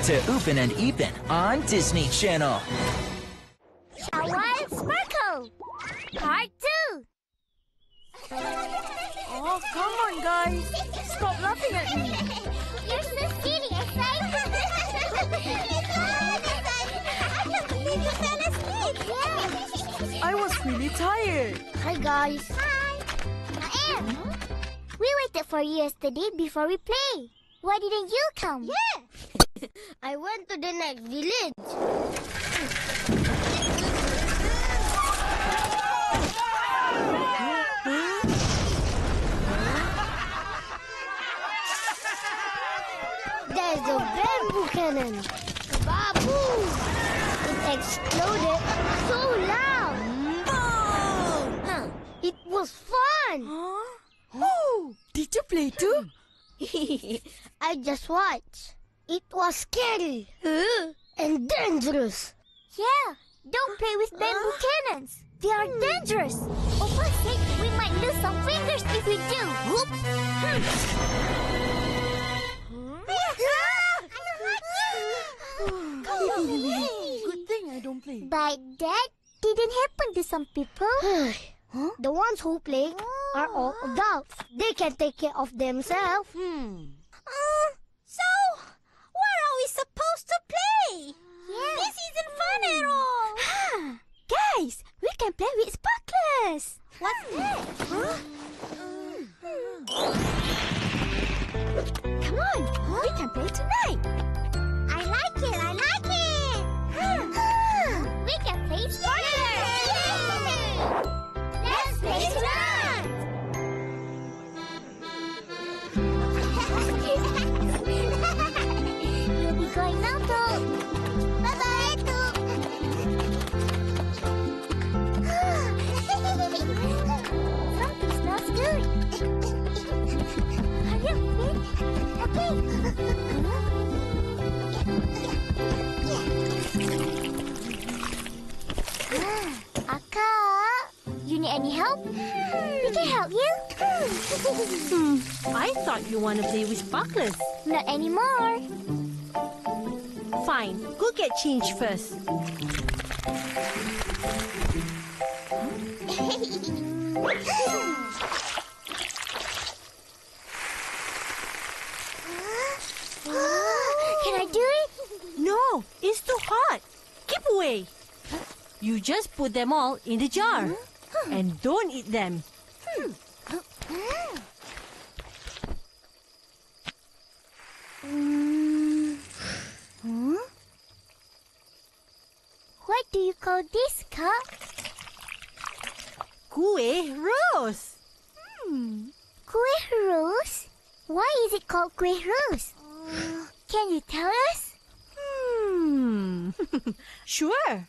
back to Upin and Ipin on Disney Channel. Syawal Sparkle Part 2. Oh, come on, guys. Stop laughing at me. You're so silly, Asai. You fell asleep. Yeah. I was really tired. Hi, guys. Hi. I am. We waited for you yesterday before we play. Why didn't you come? Yeah. I went to the next village. There's a bamboo cannon. Baboo! It exploded so loud. Boom! It was fun. Huh? Oh, did you play too? I just watched. It was scary and dangerous. Yeah. Don't play with bamboo cannons. They are dangerous. For fuck's sake, we might lose some fingers if we do. Whoop. Good thing I don't play. But that didn't happen to some people. The ones who play are all adults. They can take care of themselves. So, where are we supposed to play? Yeah. This isn't fun at all. Guys, we can play with sparklers. What's that? Come on, we can play tonight. I like it, I like it. We can play sparklers. Yay! Let's play tonight. We'll be going now, though. Bye-bye, something smells good. Hurry up, Finn. Okay. Aka, you need any help? We can help you. I thought you want to play with sparklers. Not anymore. Fine, go get changed first. Can I do it? No, it's too hot. Keep away. You just put them all in the jar. And don't eat them. What do you call this, Kak? Kue rose. Kueh rose? Why is it called kueh rose? Can you tell us? Sure.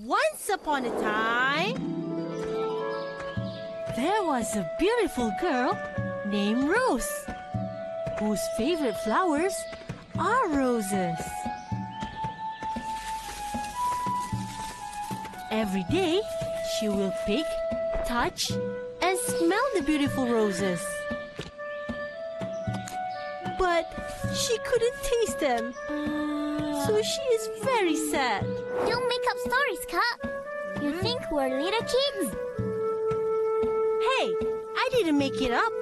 Once upon a time, there was a beautiful girl named Rose, whose favorite flowers are roses. Every day, she will pick, touch, and smell the beautiful roses. But she couldn't taste them. So she is very sad. Don't make up stories, Kak. You think we're little kids? Hey, I didn't make it up.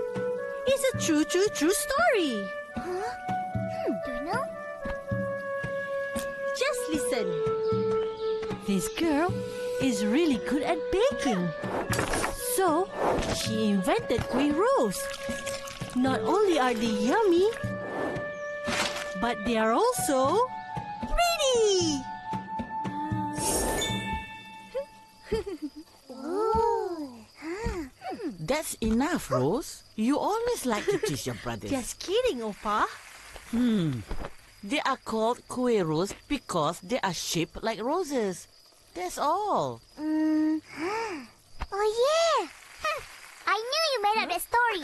It's a true story. Do you know? Just listen. This girl is really good at baking. So, she invented kueh rose. Not only are they yummy, but they are also pretty. That's enough, Rose. You always like to tease your brothers. Just kidding, Opa. They are called kueh rose because they are shaped like roses. That's all. Oh, yeah. I knew you made up that story.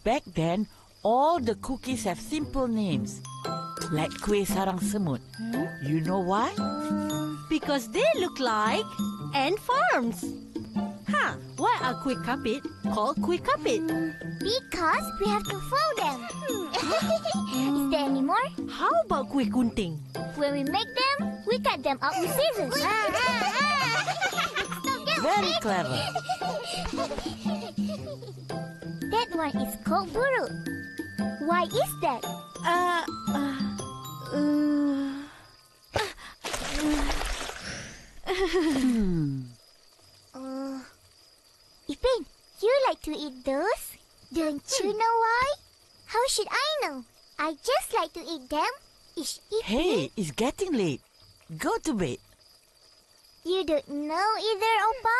Back then, all the cookies have simple names. Like kueh sarang semut. You know why? Because they look like ant farms. Why are kueh kapit called kueh kapit? Because we have to follow them. Is there any more? more? How about kue kunting? When we make them, we cut them out with scissors. Very clever. That one is called buruk. Why is that? Ipin, you like to eat those? Don't you know why? How should I know? I just like to eat them. Ish, Ipin. Hey, it's getting late. Go to bed. You don't know either, Opa?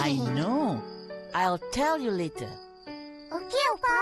I know. I'll tell you later. Okay, Opa.